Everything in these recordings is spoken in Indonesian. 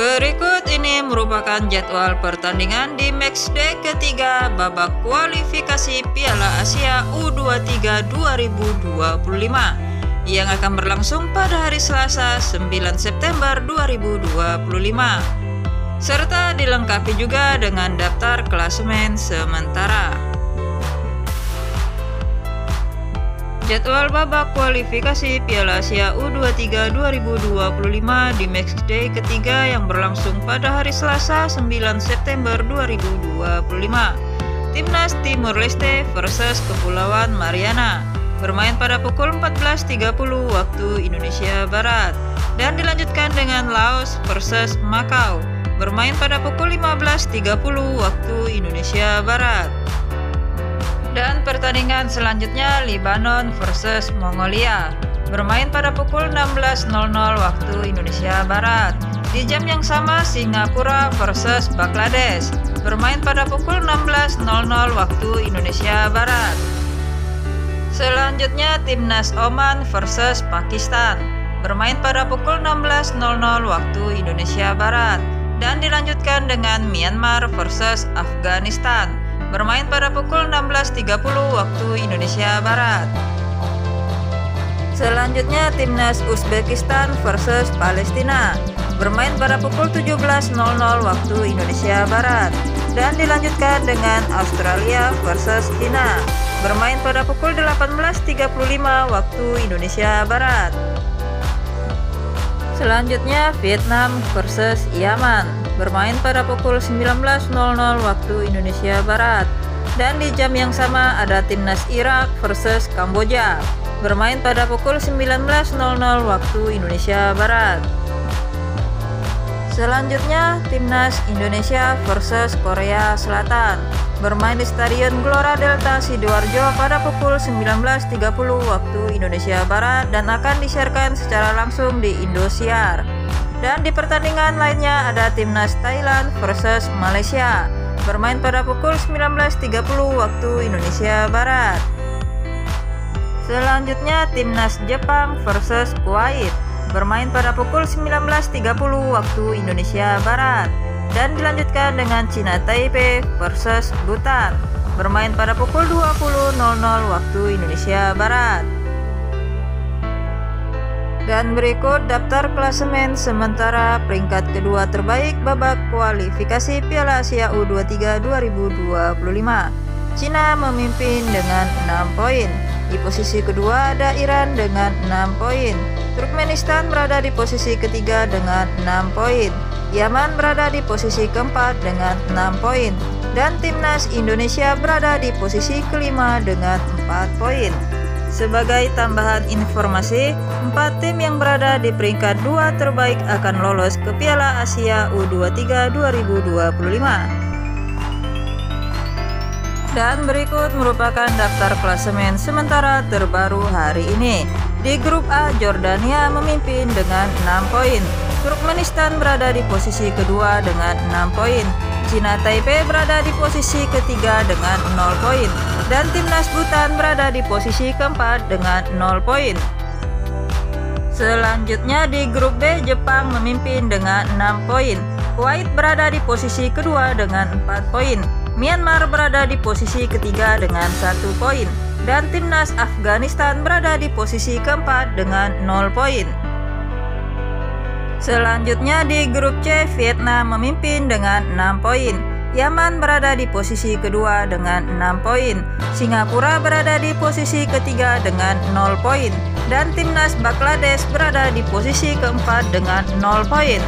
Berikut ini merupakan jadwal pertandingan di matchday ketiga babak kualifikasi Piala Asia U23 2025 yang akan berlangsung pada hari Selasa 9 September 2025 serta dilengkapi juga dengan daftar klasemen sementara. Jadwal babak kualifikasi Piala Asia U23 2025 di matchday ketiga yang berlangsung pada hari Selasa 9 September 2025. Timnas Timur Leste versus Kepulauan Mariana bermain pada pukul 14.30 waktu Indonesia Barat dan dilanjutkan dengan Laos versus Makau bermain pada pukul 15.30 waktu Indonesia Barat. Dan pertandingan selanjutnya Lebanon versus Mongolia bermain pada pukul 16.00 waktu Indonesia Barat. Di jam yang sama Singapura versus Bangladesh bermain pada pukul 16.00 waktu Indonesia Barat. Selanjutnya Timnas Oman versus Pakistan bermain pada pukul 16.00 waktu Indonesia Barat dan dilanjutkan dengan Myanmar versus Afghanistan bermain pada pukul 16.30 waktu Indonesia Barat. Selanjutnya Timnas Uzbekistan versus Palestina bermain pada pukul 17.00 waktu Indonesia Barat dan dilanjutkan dengan Australia versus China bermain pada pukul 18.35 waktu Indonesia Barat. Selanjutnya Vietnam versus Yaman bermain pada pukul 19.00 waktu Indonesia Barat dan di jam yang sama ada Timnas Irak versus Kamboja bermain pada pukul 19.00 waktu Indonesia Barat. Selanjutnya Timnas Indonesia versus Korea Selatan bermain di Stadion Gelora Delta Sidoarjo pada pukul 19.30 waktu Indonesia Barat dan akan disiarkan secara langsung di Indosiar. Dan di pertandingan lainnya ada Timnas Thailand versus Malaysia bermain pada pukul 19.30 waktu Indonesia Barat. Selanjutnya Timnas Jepang versus Kuwait bermain pada pukul 19.30 waktu Indonesia Barat dan dilanjutkan dengan Cina Taipei versus Bhutan bermain pada pukul 20.00 waktu Indonesia Barat. Dan berikut daftar klasemen sementara peringkat kedua terbaik babak kualifikasi Piala Asia U23 2025. Cina memimpin dengan 6 poin. Di posisi kedua ada Iran dengan 6 poin. Turkmenistan berada di posisi ketiga dengan 6 poin. Yaman berada di posisi keempat dengan 6 poin. Dan Timnas Indonesia berada di posisi kelima dengan 4 poin. Sebagai tambahan informasi, 4 tim yang berada di peringkat 2 terbaik akan lolos ke Piala Asia U23 2025. Dan berikut merupakan daftar klasemen sementara terbaru hari ini. Di grup A, Jordania memimpin dengan 6 poin. Turkmenistan berada di posisi kedua dengan 6 poin. Cina Taipei berada di posisi ketiga dengan 0 poin dan Timnas Bhutan berada di posisi keempat dengan 0 poin. Selanjutnya di grup B, Jepang memimpin dengan 6 poin. Kuwait berada di posisi kedua dengan 4 poin. Myanmar berada di posisi ketiga dengan 1 poin dan Timnas Afghanistan berada di posisi keempat dengan 0 poin. Selanjutnya di grup C, Vietnam memimpin dengan 6 poin. Yaman berada di posisi kedua dengan 6 poin. Singapura berada di posisi ketiga dengan 0 poin. Dan Timnas Bangladesh berada di posisi keempat dengan 0 poin.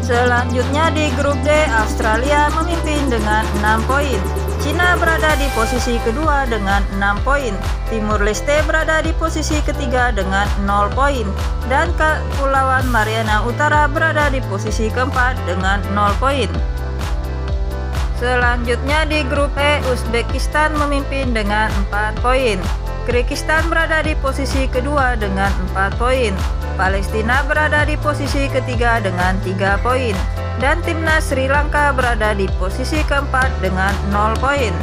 Selanjutnya di grup D, Australia memimpin dengan 6 poin. Cina berada di posisi kedua dengan 6 poin. Timur Leste berada di posisi ketiga dengan 0 poin. Dan Kepulauan Mariana Utara berada di posisi keempat dengan 0 poin. Selanjutnya di grup E, Uzbekistan memimpin dengan 4 poin. Kyrgyzstan berada di posisi kedua dengan 4 poin. Palestina berada di posisi ketiga dengan 3 poin. Dan Timnas Sri Lanka berada di posisi keempat dengan 0 poin.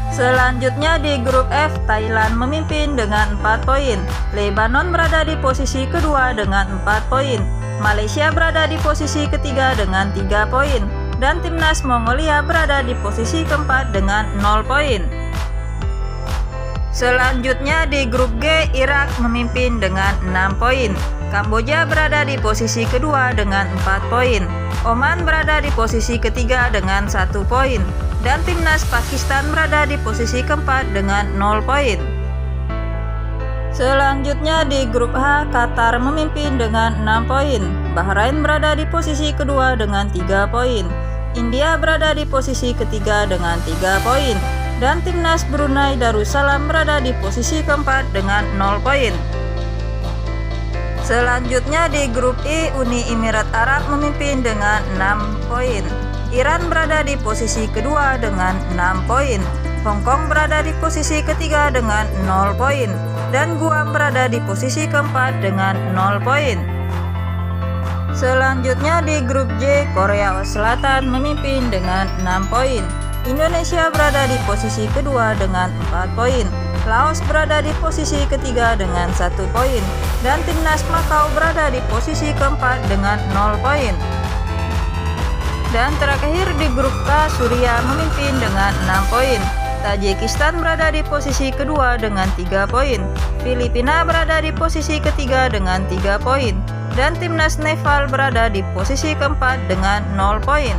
Selanjutnya di grup F, Thailand memimpin dengan 4 poin. Lebanon berada di posisi kedua dengan 4 poin. Malaysia berada di posisi ketiga dengan 3 poin, dan timnas Mongolia berada di posisi keempat dengan 0 poin. Selanjutnya di grup G, Irak memimpin dengan 6 poin. Kamboja berada di posisi kedua dengan 4 poin. Oman berada di posisi ketiga dengan 1 poin. Dan timnas Pakistan berada di posisi keempat dengan 0 poin. Selanjutnya di grup H, Qatar memimpin dengan 6 poin. Bahrain berada di posisi kedua dengan 3 poin. India berada di posisi ketiga dengan 3 poin. Dan timnas Brunei Darussalam berada di posisi keempat dengan 0 poin. Selanjutnya di grup I, Uni Emirat Arab memimpin dengan 6 poin. Iran berada di posisi kedua dengan 6 poin. Hong Kong berada di posisi ketiga dengan 0 poin. Dan Guam berada di posisi keempat dengan 0 poin. Selanjutnya di grup J, Korea Selatan memimpin dengan 6 poin. Indonesia berada di posisi kedua dengan 4 poin. Laos berada di posisi ketiga dengan 1 poin. Dan timnas Makau berada di posisi keempat dengan 0 poin. Dan terakhir di grup K, Suriah memimpin dengan 6 poin. Tajikistan berada di posisi kedua dengan 3 poin. Filipina berada di posisi ketiga dengan 3 poin. Dan timnas Nepal berada di posisi keempat dengan 0 poin.